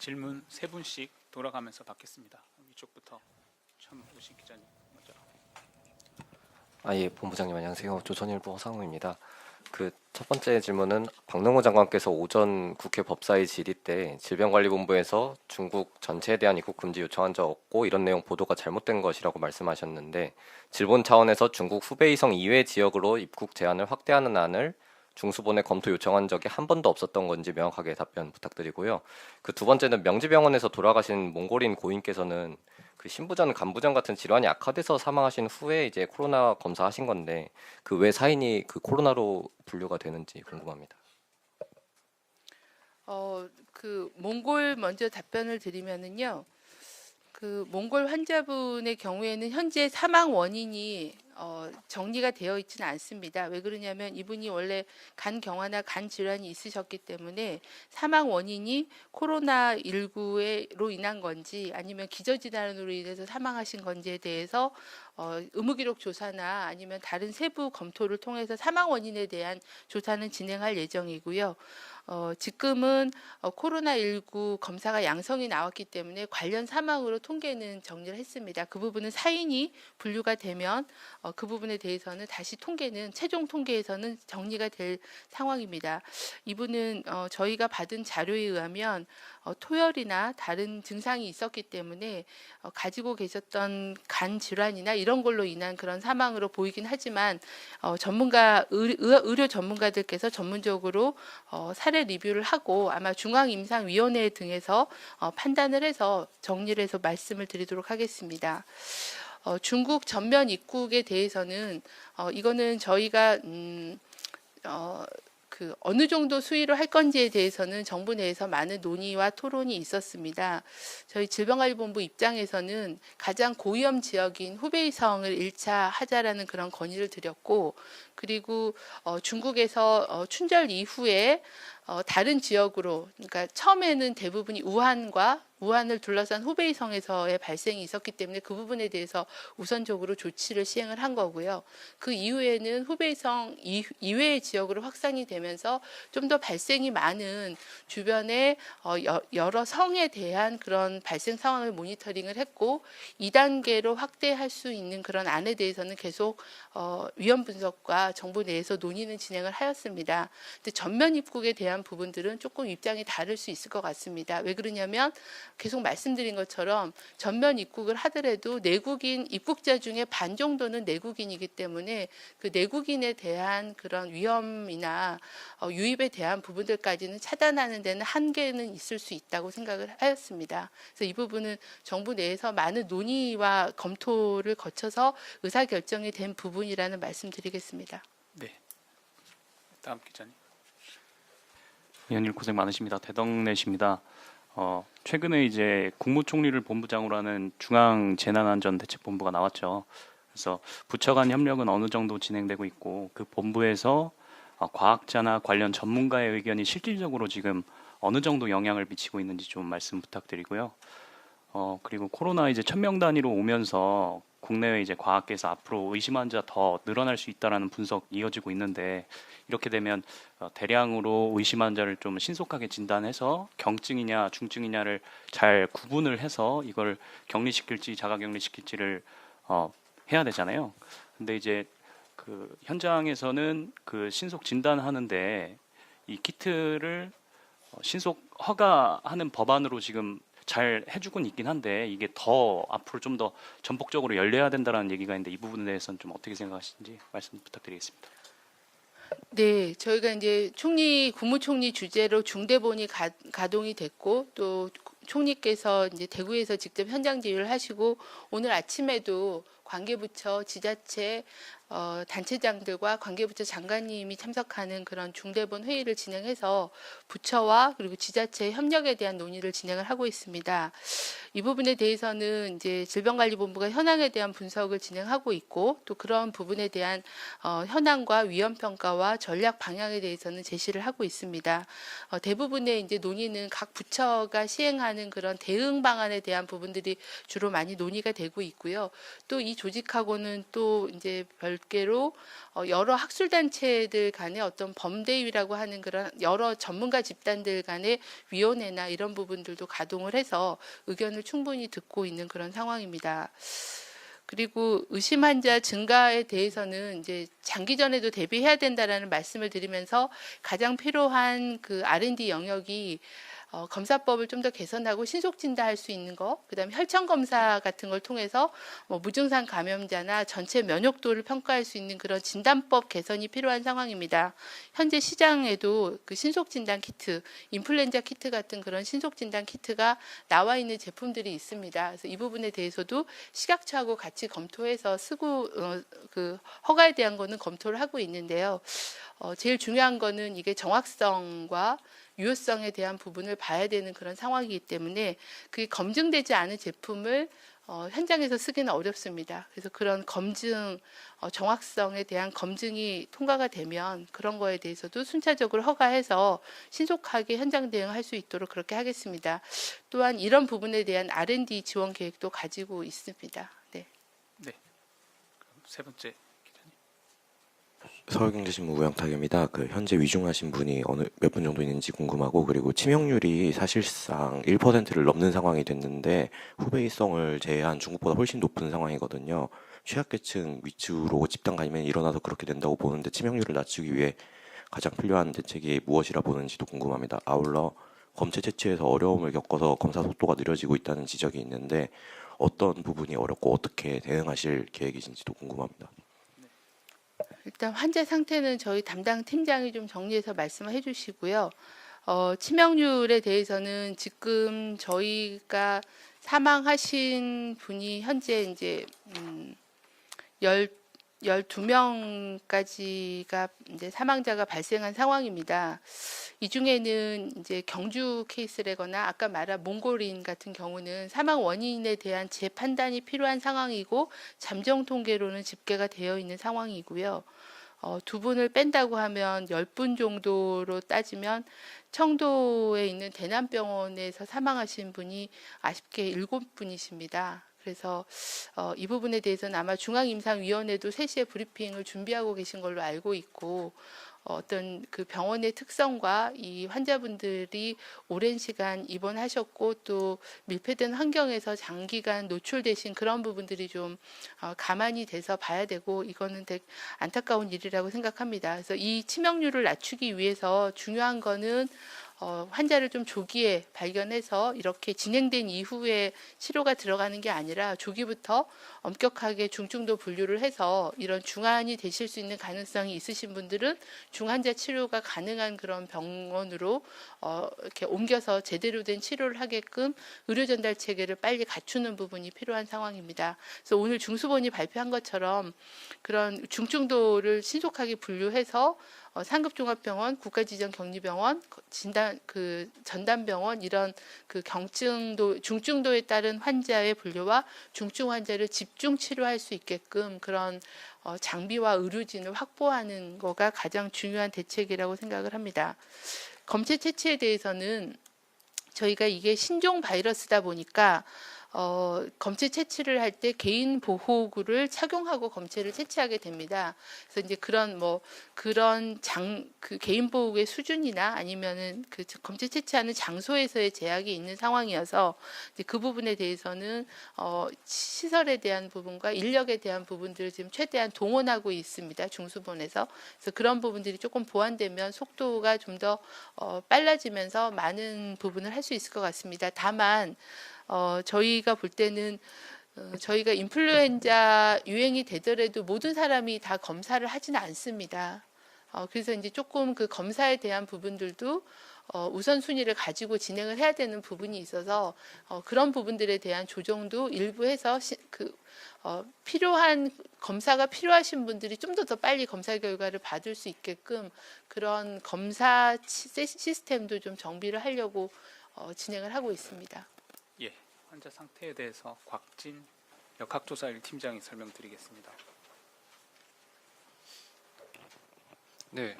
질문 세 분씩 돌아가면서 받겠습니다. 이쪽부터 처음 오신 기자님 먼저. 예, 본부장님 안녕하세요. 조선일보 허상우입니다. 첫 번째 질문은 박능호 장관께서 오전 국회 법사위 질의 때 질병관리본부에서 중국 전체에 대한 입국 금지 요청한 적 없고 이런 내용 보도가 잘못된 것이라고 말씀하셨는데, 질본 차원에서 중국 후베이성 이외 지역으로 입국 제한을 확대하는 안을 중수본에 검토 요청한 적이 한 번도 없었던 건지 명확하게 답변 부탁드리고요. 두 번째는 명지병원에서 돌아가신 몽골인 고인께서는 신부전, 간부전 같은 질환이 악화돼서 사망하신 후에 이제 코로나 검사하신 건데 왜 사인이 코로나로 분류가 되는지 궁금합니다. 몽골 먼저 답변을 드리면은요. 몽골 환자분의 경우에는 현재 사망 원인이 정리가 되어 있지는 않습니다. 왜 그러냐면 이분이 원래 간 경화나 간 질환이 있으셨기 때문에 사망 원인이 코로나19로 인한 건지 아니면 기저질환으로 인해서 사망하신 건지에 대해서 의무기록 조사나 아니면 다른 세부 검토를 통해서 사망 원인에 대한 조사는 진행할 예정이고요. 지금은 코로나19 검사가 양성이 나왔기 때문에 관련 사망으로 통계는 정리를 했습니다. 그 부분은 사인이 분류가 되면 그 부분에 대해서는 다시 최종 통계에서는 정리가 될 상황입니다. 이분은 저희가 받은 자료에 의하면 토열이나 다른 증상이 있었기 때문에 가지고 계셨던 간 질환이나 이런 걸로 인한 그런 사망으로 보이긴 하지만 의료 전문가들께서 전문적으로 사례 리뷰를 하고 아마 중앙임상위원회 등에서 판단을 해서 정리를 해서 말씀을 드리도록 하겠습니다. 중국 전면 입국에 대해서는 이거는 저희가 어느 정도 수위로 할 건지에 대해서는 정부 내에서 많은 논의와 토론이 있었습니다. 저희 질병관리본부 입장에서는 가장 고위험 지역인 후베이성을 1차 하자라는 그런 건의를 드렸고, 그리고 중국에서 춘절 이후에 다른 지역으로, 그러니까 처음에는 대부분이 우한을 둘러싼 후베이성에서의 발생이 있었기 때문에 그 부분에 대해서 우선적으로 조치를 시행을 한 거고요. 그 이후에는 후베이성 이외의 지역으로 확산이 되면서 좀 더 발생이 많은 주변의 여러 성에 대한 그런 발생 상황을 모니터링을 했고 2단계로 확대할 수 있는 그런 안에 대해서는 계속 위험 분석과 정부 내에서 논의는 진행을 하였습니다. 근데 전면 입국에 대한 부분들은 조금 입장이 다를 수 있을 것 같습니다. 왜 그러냐면 계속 말씀드린 것처럼 전면 입국을 하더라도 내국인 입국자 중에 반 정도는 내국인이기 때문에 그 내국인에 대한 그런 위험이나 유입에 대한 부분들까지는 차단하는 데는 한계는 있을 수 있다고 생각을 하였습니다. 그래서 이 부분은 정부 내에서 많은 논의와 검토를 거쳐서 의사결정이 된 부분이라는 말씀드리겠습니다. 네. 다음 기자님. 위원님 고생 많으십니다. 대덕내십니다. 최근에 이제 국무총리를 본부장으로 하는 중앙재난안전대책본부가 나왔죠. 그래서 부처 간 협력은 어느 정도 진행되고 있고 그 본부에서 과학자나 관련 전문가의 의견이 실질적으로 지금 어느 정도 영향을 미치고 있는지 좀 말씀 부탁드리고요. 그리고 코로나 이제 1000명 단위로 오면서 국내외 이제 과학계에서 앞으로 의심 환자 더 늘어날 수 있다라는 분석 이어지고 있는데 이렇게 되면 대량으로 의심 환자를 좀 신속하게 진단해서 경증이냐 중증이냐를 잘 구분을 해서 이걸 격리시킬지 자가격리시킬지를 해야 되잖아요. 근데 이제 그 현장에서는 그 신속 진단하는데 이 키트를 신속 허가하는 법안으로 지금 잘 해주곤 있긴 한데 이게 더 앞으로 좀 더 전폭적으로 열려야 된다는 얘기가 있는데 이 부분에 대해서는 좀 어떻게 생각하시는지 말씀 부탁드리겠습니다. 네, 저희가 이제 국무총리 주재로 중대본이 가동이 됐고 또 총리께서 이제 대구에서 직접 현장 지휘를 하시고 오늘 아침에도 관계부처, 지자체, 단체장들과 관계부처 장관님이 참석하는 그런 중대본 회의를 진행해서 부처와 그리고 지자체의 협력에 대한 논의를 진행을 하고 있습니다. 이 부분에 대해서는 이제 질병관리본부가 현황에 대한 분석을 진행하고 있고 또 그런 부분에 대한 현황과 위험평가와 전략 방향에 대해서는 제시를 하고 있습니다. 대부분의 이제 논의는 각 부처가 시행하는 그런 대응 방안에 대한 부분들이 주로 많이 논의가 되고 있고요. 또 이 조직하고는 또 이제 별로 별개로 여러 학술단체들 간의 어떤 범대위라고 하는 그런 여러 전문가 집단들 간의 위원회나 이런 부분들도 가동을 해서 의견을 충분히 듣고 있는 그런 상황입니다. 그리고 의심 환자 증가에 대해서는 이제 장기전에도 대비해야 된다라는 말씀을 드리면서 가장 필요한 그 R&D 영역이 검사법을 좀 더 개선하고 신속 진단할 수 있는 거, 그다음에 혈청 검사 같은 걸 통해서 뭐 무증상 감염자나 전체 면역도를 평가할 수 있는 그런 진단법 개선이 필요한 상황입니다. 현재 시장에도 그 신속 진단 키트, 인플루엔자 키트 같은 그런 신속 진단 키트가 나와 있는 제품들이 있습니다. 그래서 이 부분에 대해서도 식약처하고 같이 검토해서 쓰고 그 허가에 대한 거는 검토를 하고 있는데요. 제일 중요한 거는 이게 정확성과 유효성에 대한 부분을 봐야 되는 그런 상황이기 때문에 그게 검증되지 않은 제품을 현장에서 쓰기는 어렵습니다. 그래서 그런 검증, 정확성에 대한 검증이 통과가 되면 그런 거에 대해서도 순차적으로 허가해서 신속하게 현장 대응할 수 있도록 그렇게 하겠습니다. 또한 이런 부분에 대한 R&D 지원 계획도 가지고 있습니다. 네. 네. 그럼 세 번째 기자님. 서울경제신문 우영탁입니다. 현재 위중하신 분이 몇 분 정도 있는지 궁금하고, 그리고 치명률이 사실상 1%를 넘는 상황이 됐는데 후베이성을 제외한 중국보다 훨씬 높은 상황이거든요. 취약계층 위주로 집단 감염이 일어나서 그렇게 된다고 보는데 치명률을 낮추기 위해 가장 필요한 대책이 무엇이라 보는지도 궁금합니다. 아울러 검체 채취에서 어려움을 겪어서 검사 속도가 느려지고 있다는 지적이 있는데 어떤 부분이 어렵고 어떻게 대응하실 계획이신지도 궁금합니다. 일단 환자 상태는 저희 담당 팀장이 좀 정리해서 말씀을 해주시고요. 치명률에 대해서는 지금 저희가 사망하신 분이 현재 이제 12명까지가 이제 사망자가 발생한 상황입니다. 이 중에는 이제 경주 케이스라거나 아까 말한 몽골인 같은 경우는 사망 원인에 대한 재판단이 필요한 상황이고 잠정 통계로는 집계가 되어 있는 상황이고요. 두 분을 뺀다고 하면 10분 정도로 따지면 청도에 있는 대남병원에서 사망하신 분이 아쉽게 7분이십니다. 그래서 이 부분에 대해서는 아마 중앙임상위원회도 3시에 브리핑을 준비하고 계신 걸로 알고 있고 어떤 그 병원의 특성과 이 환자분들이 오랜 시간 입원하셨고 또 밀폐된 환경에서 장기간 노출되신 그런 부분들이 좀 가만히 돼서 봐야 되고 이거는 되게 안타까운 일이라고 생각합니다. 그래서 이 치명률을 낮추기 위해서 중요한 거는 환자를 좀 조기에 발견해서 이렇게 진행된 이후에 치료가 들어가는 게 아니라 조기부터 엄격하게 중증도 분류를 해서 이런 중환이 되실 수 있는 가능성이 있으신 분들은 중환자 치료가 가능한 그런 병원으로 이렇게 옮겨서 제대로 된 치료를 하게끔 의료 전달 체계를 빨리 갖추는 부분이 필요한 상황입니다. 그래서 오늘 중수본이 발표한 것처럼 그런 중증도를 신속하게 분류해서 상급종합병원, 국가지정격리병원, 전담병원 이런 그 중증도에 따른 환자의 분류와 중증 환자를 집중 치료할 수 있게끔 그런 장비와 의료진을 확보하는 거가 가장 중요한 대책이라고 생각을 합니다. 검체 채취에 대해서는 저희가 이게 신종 바이러스다 보니까 검체 채취를 할 때 개인 보호구를 착용하고 검체를 채취하게 됩니다. 그래서 이제 그런 그 개인 보호구의 수준이나 아니면은 그 검체 채취하는 장소에서의 제약이 있는 상황이어서 이제 그 부분에 대해서는 시설에 대한 부분과 인력에 대한 부분들을 지금 최대한 동원하고 있습니다. 중수본에서. 그래서 그런 부분들이 조금 보완되면 속도가 좀 더 빨라지면서 많은 부분을 할 수 있을 것 같습니다. 다만 저희가 볼 때는 저희가 인플루엔자 유행이 되더라도 모든 사람이 다 검사를 하지는 않습니다. 그래서 이제 조금 그 검사에 대한 부분들도 우선순위를 가지고 진행을 해야 되는 부분이 있어서 그런 부분들에 대한 조정도 일부 해서 필요한 검사가 필요하신 분들이 좀 더 빨리 검사 결과를 받을 수 있게끔 그런 검사 시스템도 좀 정비를 하려고 진행을 하고 있습니다. 예, 환자 상태에 대해서 곽진 역학조사 1팀장이 설명드리겠습니다. 네,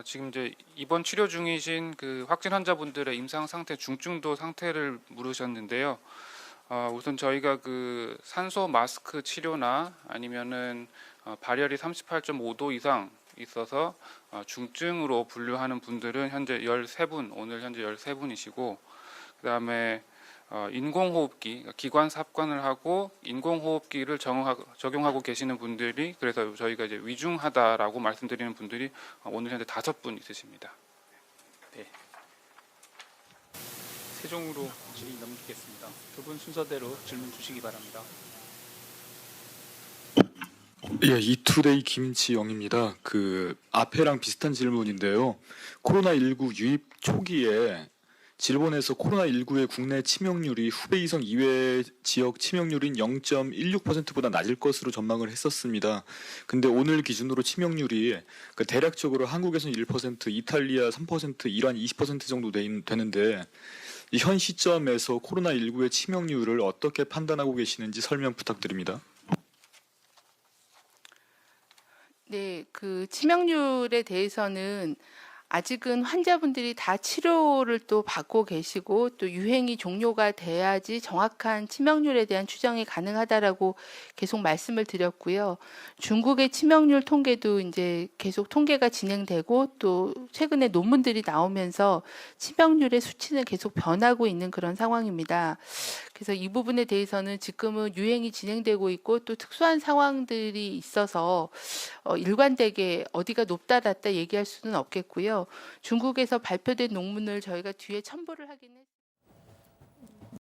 지금 이제 입원 치료 중이신 그 확진 환자분들의 임상 상태, 중증도 상태를 물으셨는데요. 우선 저희가 그 산소 마스크 치료나 아니면은 발열이 38.5도 이상 있어서 중증으로 분류하는 분들은 현재 13분, 오늘 현재 13분이시고, 그다음에 인공호흡기, 그러니까 기관 삽관을 하고 인공호흡기를 적용하고 계시는 분들이, 그래서 저희가 이제 위중하다라고 말씀드리는 분들이 오늘 현재 5분 있으십니다. 세종으로 질의 넘기겠습니다. 두 분 순서대로 질문 주시기 바랍니다. 예, 이투데이 김지영입니다. 그 앞에랑 비슷한 질문인데요. 코로나19 유입 초기에 일본에서 코로나19의 국내 치명률이 후베이성 이외 지역 치명률인 0.16%보다 낮을 것으로 전망을 했었습니다. 근데 오늘 기준으로 치명률이 대략적으로 한국에서는 1%, 이탈리아 3%, 이란 20% 정도 되는데 이 현 시점에서 코로나19의 치명률을 어떻게 판단하고 계시는지 설명 부탁드립니다. 네, 그 치명률에 대해서는 아직은 환자분들이 다 치료를 또 받고 계시고 또 유행이 종료가 돼야지 정확한 치명률에 대한 추정이 가능하다라고 계속 말씀을 드렸고요. 중국의 치명률 통계도 이제 계속 통계가 진행되고 또 최근에 논문들이 나오면서 치명률의 수치는 계속 변하고 있는 그런 상황입니다. 그래서 이 부분에 대해서는 지금은 유행이 진행되고 있고 또 특수한 상황들이 있어서 일관되게 어디가 높다 낮다 얘기할 수는 없겠고요. 중국에서 발표된 논문을 저희가 뒤에 첨부를 하긴 했습니다.